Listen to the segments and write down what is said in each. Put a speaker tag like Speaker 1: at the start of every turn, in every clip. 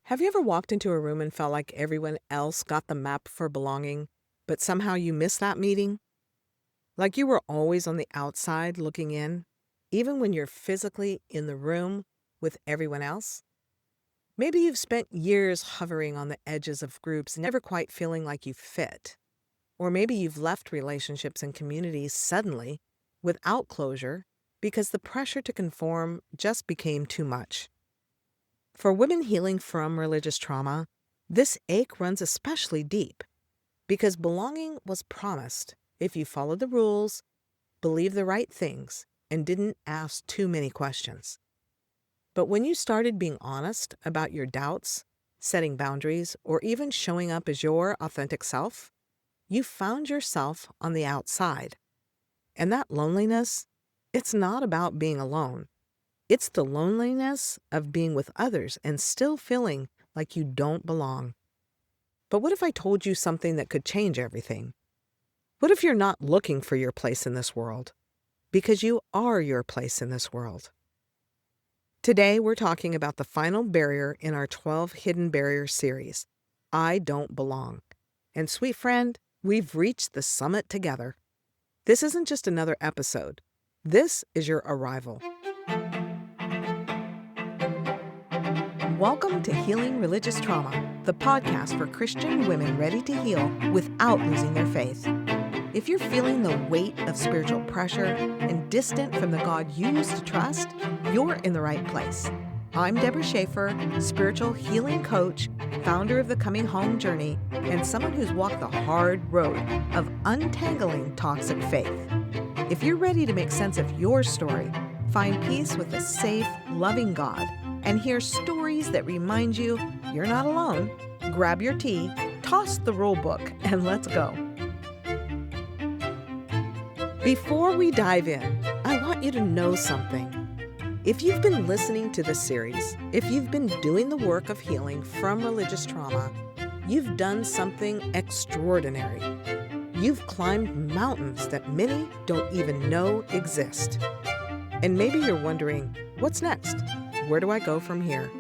Speaker 1: Have you ever walked into a room and felt like everyone else got the map for belonging, but somehow you missed that meeting? Like you were always on the outside looking in, even when you're physically in the room with everyone else? Maybe you've spent years hovering on the edges of groups, never quite feeling like you fit. Or maybe you've left relationships and communities suddenly, without closure, because the pressure to conform just became too much. For women healing from religious trauma, this ache runs especially deep because belonging was promised if you followed the rules, believed the right things, and didn't ask too many questions. But when you started being honest about your doubts, setting boundaries, or even showing up as your authentic self, you found yourself on the outside. And that loneliness, it's not about being alone. It's the loneliness of being with others and still feeling like you don't belong. But what if I told you something that could change everything? What if you're not looking for your place in this world? Because you are your place in this world. Today, we're talking about the final barrier in our 12 Hidden Barriers series, I Don't Belong. And sweet friend, we've reached the summit together. This isn't just another episode. This is your arrival. Welcome to Healing Religious Trauma, the podcast for Christian women ready to heal without losing their faith. If you're feeling the weight of spiritual pressure and distant from the God you used to trust, you're in the right place. I'm Deborah Schaefer, spiritual healing coach, founder of the Coming Home Journey, and someone who's walked the hard road of untangling toxic faith. If you're ready to make sense of your story, find peace with a safe, loving God, and hear stories that remind you you're not alone, grab your tea, toss the rule book, and let's go. Before we dive in, I want you to know something. If you've been listening to this series, if you've been doing the work of healing from religious trauma, you've done something extraordinary. You've climbed mountains that many don't even know exist. And maybe you're wondering, what's next? Where do I go from here?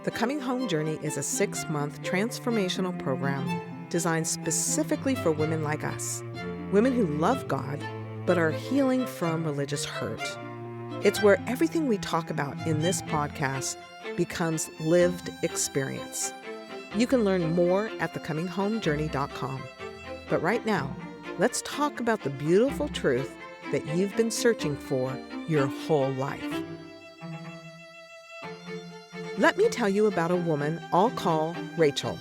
Speaker 1: The Coming Home Journey is a 6-month transformational program designed specifically for women like us, women who love God but are healing from religious hurt. It's where everything we talk about in this podcast becomes lived experience. You can learn more at thecominghomejourney.com. But right now, let's talk about the beautiful truth that you've been searching for your whole life. Let me tell you about a woman I'll call Rachel.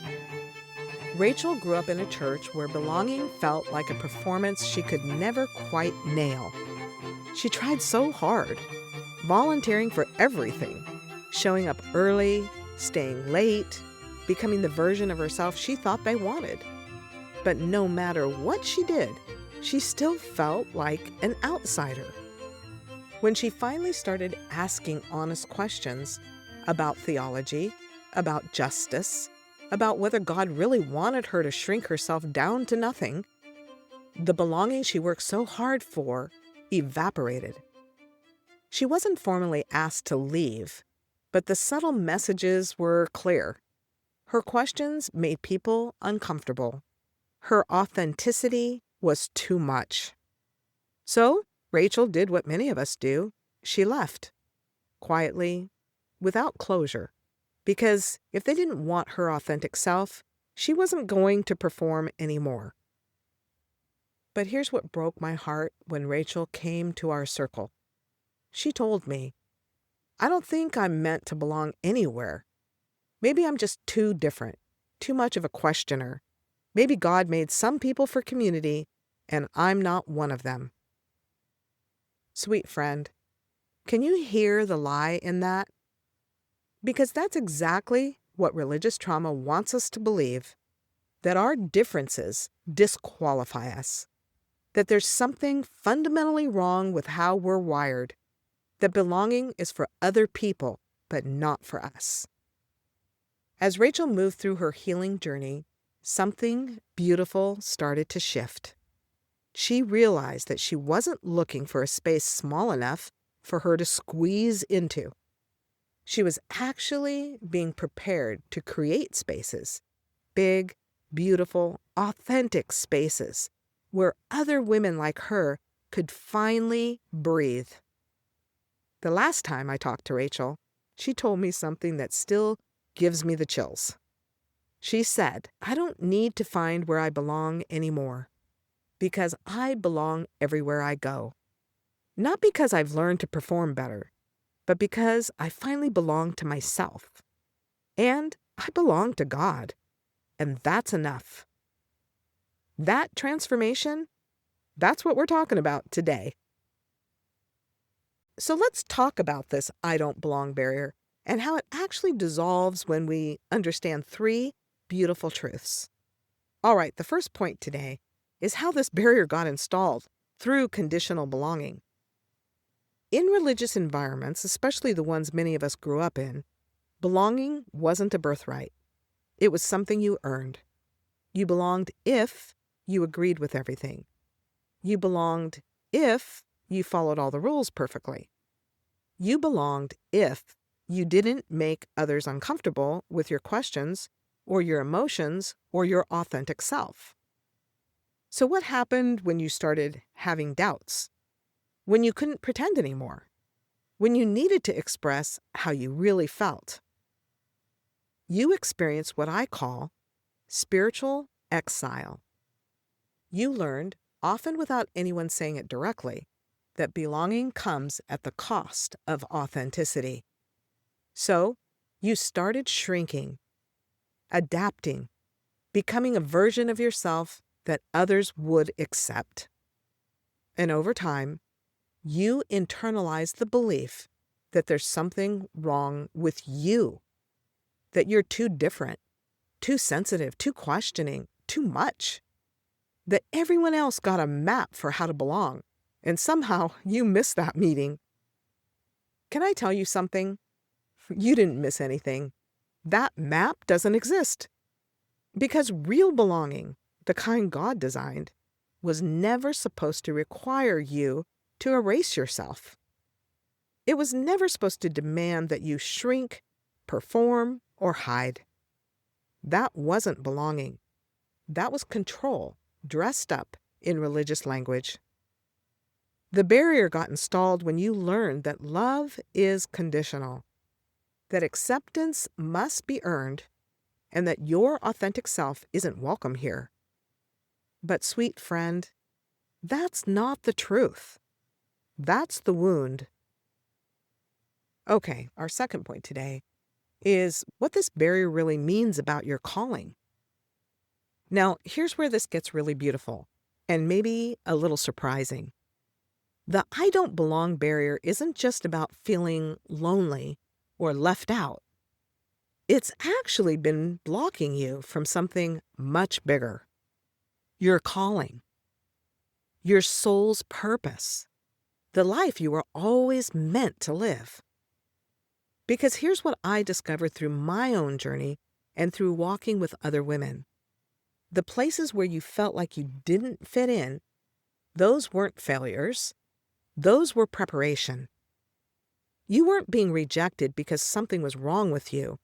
Speaker 1: Rachel grew up in a church where belonging felt like a performance she could never quite nail. She tried so hard, volunteering for everything, showing up early, staying late, becoming the version of herself she thought they wanted. But no matter what she did, she still felt like an outsider. When she finally started asking honest questions about theology, about justice, about whether God really wanted her to shrink herself down to nothing, the belonging she worked so hard for evaporated. She wasn't formally asked to leave, but the subtle messages were clear. Her questions made people uncomfortable. Her authenticity was too much. So Rachel did what many of us do. She left, quietly, without closure, because if they didn't want her authentic self, she wasn't going to perform anymore. But here's what broke my heart when Rachel came to our circle. She told me, I don't think I'm meant to belong anywhere. Maybe I'm just too different, too much of a questioner. Maybe God made some people for community, and I'm not one of them. Sweet friend, can you hear the lie in that? Because that's exactly what religious trauma wants us to believe, that our differences disqualify us, that there's something fundamentally wrong with how we're wired, that belonging is for other people, but not for us. As Rachel moved through her healing journey, something beautiful started to shift. She realized that she wasn't looking for a space small enough for her to squeeze into. She was actually being prepared to create spaces, big, beautiful, authentic spaces, where other women like her could finally breathe. The last time I talked to Rachel, she told me something that still gives me the chills. She said, "I don't need to find where I belong anymore, because I belong everywhere I go. Not because I've learned to perform better, but because I finally belong to myself. And I belong to God, and that's enough." That transformation, that's what we're talking about today. So let's talk about this "I don't belong" barrier and how it actually dissolves when we understand three beautiful truths. All right, the first point today is how this barrier got installed through conditional belonging. In religious environments, especially the ones many of us grew up in, belonging wasn't a birthright. It was something you earned. You belonged if you agreed with everything. You belonged if you followed all the rules perfectly. You belonged if you didn't make others uncomfortable with your questions or your emotions or your authentic self. So what happened when you started having doubts? When you couldn't pretend anymore? When you needed to express how you really felt? You experienced what I call spiritual exile. You learned, often without anyone saying it directly, that belonging comes at the cost of authenticity. So, you started shrinking, adapting, becoming a version of yourself that others would accept. And over time, you internalize the belief that there's something wrong with you, that you're too different, too sensitive, too questioning, too much, that everyone else got a map for how to belong, and somehow you missed that meeting. Can I tell you something? You didn't miss anything. That map doesn't exist. Because real belonging, the kind God designed, was never supposed to require you to erase yourself. It was never supposed to demand that you shrink, perform, or hide. That wasn't belonging. That was control, dressed up in religious language. The barrier got installed when you learned that love is conditional, that acceptance must be earned, and that your authentic self isn't welcome here. But, sweet friend, that's not the truth. That's the wound. Okay, our second point today is what this barrier really means about your calling. Now, here's where this gets really beautiful and maybe a little surprising. The "I don't belong" barrier isn't just about feeling lonely or left out. It's actually been blocking you from something much bigger: your calling, your soul's purpose, the life you were always meant to live. Because here's what I discovered through my own journey and through walking with other women. The places where you felt like you didn't fit in, those weren't failures. Those were preparation. You weren't being rejected because something was wrong with you.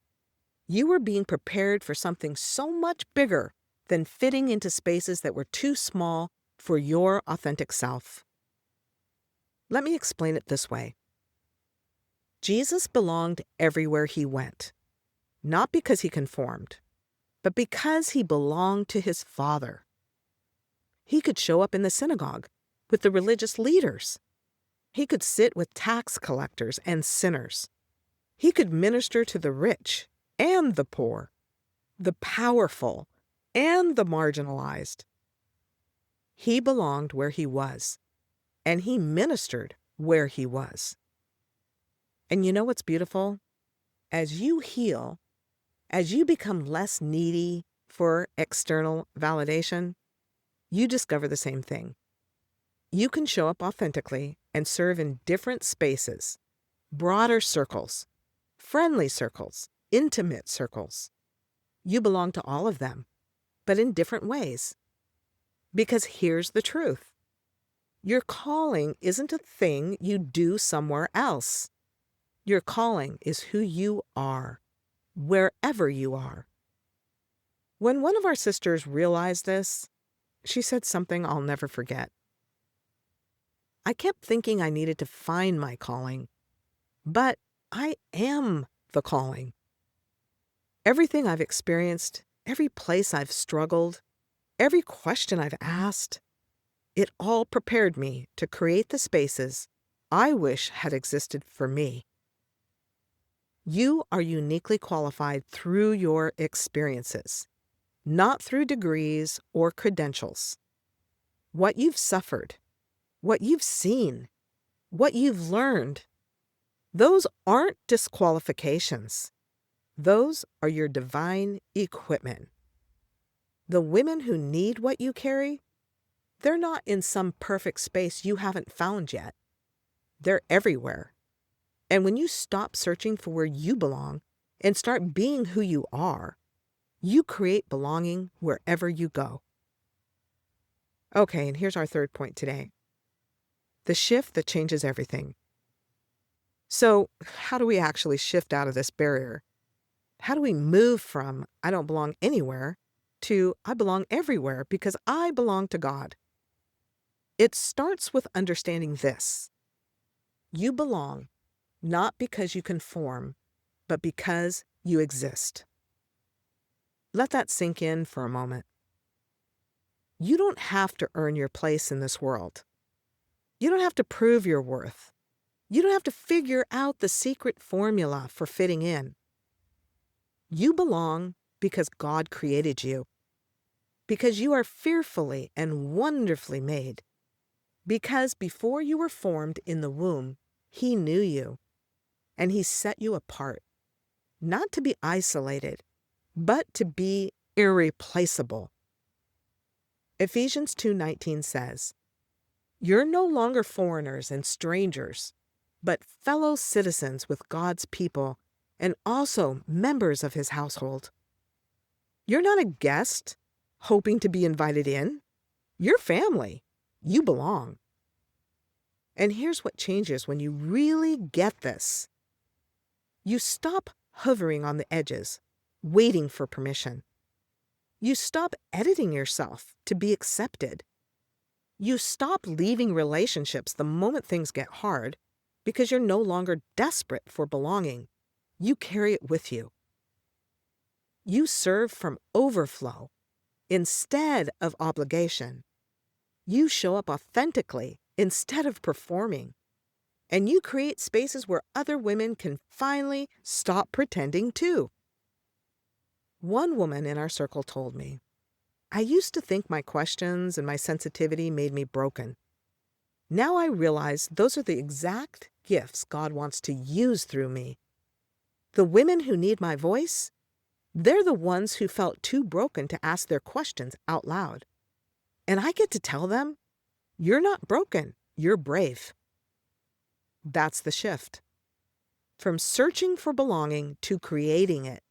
Speaker 1: You were being prepared for something so much bigger than fitting into spaces that were too small for your authentic self. Let me explain it this way. Jesus belonged everywhere he went, not because he conformed, but because he belonged to his Father. He could show up in the synagogue with the religious leaders. He could sit with tax collectors and sinners. He could minister to the rich and the poor, the powerful and the marginalized. He belonged where he was, and he ministered where he was. And you know what's beautiful? As you heal, as you become less needy for external validation, you discover the same thing. You can show up authentically and serve in different spaces, broader circles, friendly circles, intimate circles. You belong to all of them, but in different ways. Because here's the truth. Your calling isn't a thing you do somewhere else. Your calling is who you are, wherever you are. When one of our sisters realized this, she said something I'll never forget. I kept thinking I needed to find my calling, but I am the calling. Everything I've experienced, every place I've struggled, every question I've asked, it all prepared me to create the spaces I wish had existed for me. You are uniquely qualified through your experiences, not through degrees or credentials. What you've suffered, what you've seen, what you've learned, those aren't disqualifications. Those are your divine equipment. The women who need what you carry, they're not in some perfect space you haven't found yet. They're everywhere. And when you stop searching for where you belong and start being who you are, you create belonging wherever you go. Okay, and here's our third point today. The shift that changes everything. So, how do we actually shift out of this barrier? How do we move from I don't belong anywhere to I belong everywhere because I belong to God? It starts with understanding this. You belong not because you conform, but because you exist. Let that sink in for a moment. You don't have to earn your place in this world. You don't have to prove your worth. You don't have to figure out the secret formula for fitting in. You belong because God created you, because you are fearfully and wonderfully made, because before you were formed in the womb, He knew you, and He set you apart, not to be isolated, but to be irreplaceable. Ephesians 2:19 says, "You're no longer foreigners and strangers, but fellow citizens with God's people and also members of His household." You're not a guest hoping to be invited in. You're family. You belong. And here's what changes when you really get this. You stop hovering on the edges, waiting for permission. You stop editing yourself to be accepted. You stop leaving relationships the moment things get hard because you're no longer desperate for belonging. You carry it with you. You serve from overflow instead of obligation. You show up authentically instead of performing. And you create spaces where other women can finally stop pretending too. One woman in our circle told me, "I used to think my questions and my sensitivity made me broken. Now I realize those are the exact gifts God wants to use through me. The women who need my voice, they're the ones who felt too broken to ask their questions out loud. And I get to tell them, you're not broken, you're brave." That's the shift. From searching for belonging to creating it.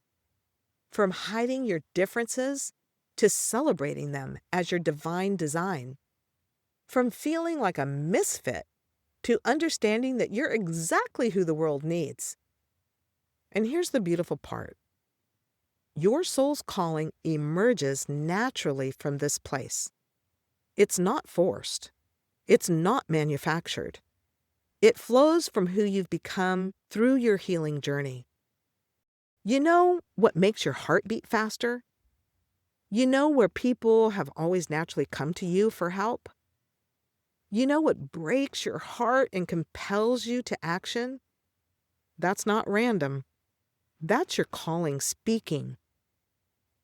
Speaker 1: From hiding your differences to celebrating them as your divine design. From feeling like a misfit to understanding that you're exactly who the world needs. And here's the beautiful part. Your soul's calling emerges naturally from this place. It's not forced. It's not manufactured. It flows from who you've become through your healing journey. You know what makes your heart beat faster? You know where people have always naturally come to you for help? You know what breaks your heart and compels you to action? That's not random. That's your calling speaking.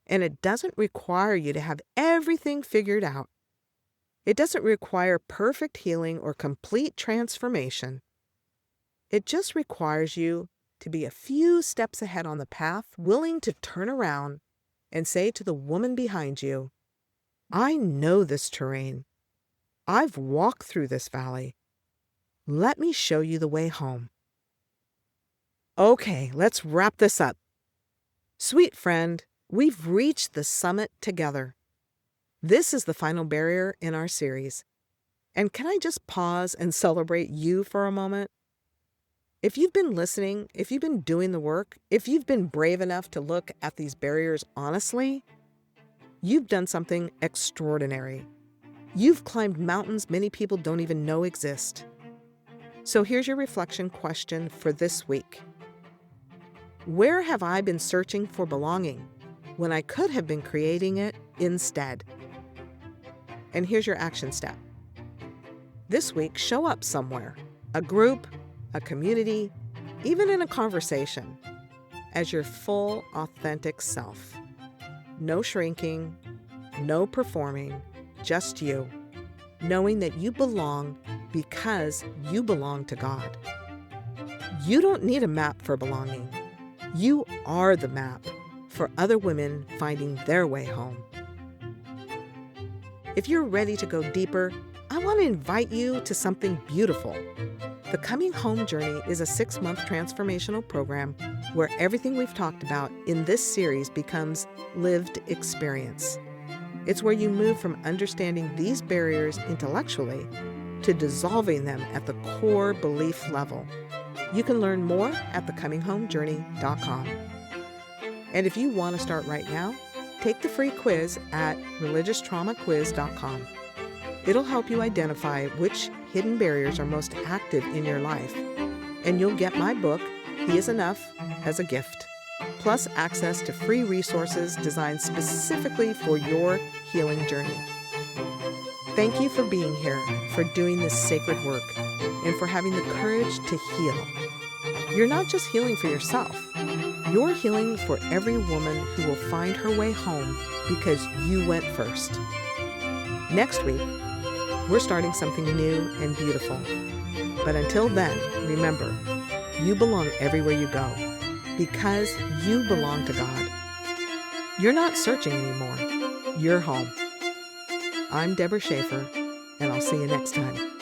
Speaker 1: And it doesn't require you to have everything figured out. It doesn't require perfect healing or complete transformation. It just requires you to be a few steps ahead on the path, willing to turn around and say to the woman behind you, "I know this terrain. I've walked through this valley. Let me show you the way home." Okay, let's wrap this up. Sweet friend, we've reached the summit together. This is the final barrier in our series. And can I just pause and celebrate you for a moment? If you've been listening, if you've been doing the work, if you've been brave enough to look at these barriers honestly, you've done something extraordinary. You've climbed mountains many people don't even know exist. So here's your reflection question for this week. Where have I been searching for belonging when I could have been creating it instead? And here's your action step. This week, show up somewhere, a group, a community, even in a conversation, as your full, authentic self. No shrinking, no performing, just you, knowing that you belong because you belong to God. You don't need a map for belonging. You are the map for other women finding their way home. If you're ready to go deeper, I want to invite you to something beautiful. The Coming Home Journey is a 6-month transformational program where everything we've talked about in this series becomes lived experience. It's where you move from understanding these barriers intellectually to dissolving them at the core belief level. You can learn more at thecominghomejourney.com. And if you want to start right now, take the free quiz at religiostraumaquiz.com. It'll help you identify which hidden barriers are most active in your life. And you'll get my book, He Is Enough, as a gift, plus access to free resources designed specifically for your healing journey. Thank you for being here, for doing this sacred work, and for having the courage to heal. You're not just healing for yourself. You're healing for every woman who will find her way home because you went first. Next week, we're starting something new and beautiful. But until then, remember, you belong everywhere you go because you belong to God. You're not searching anymore. You're home. I'm Deborah Schaefer, and I'll see you next time.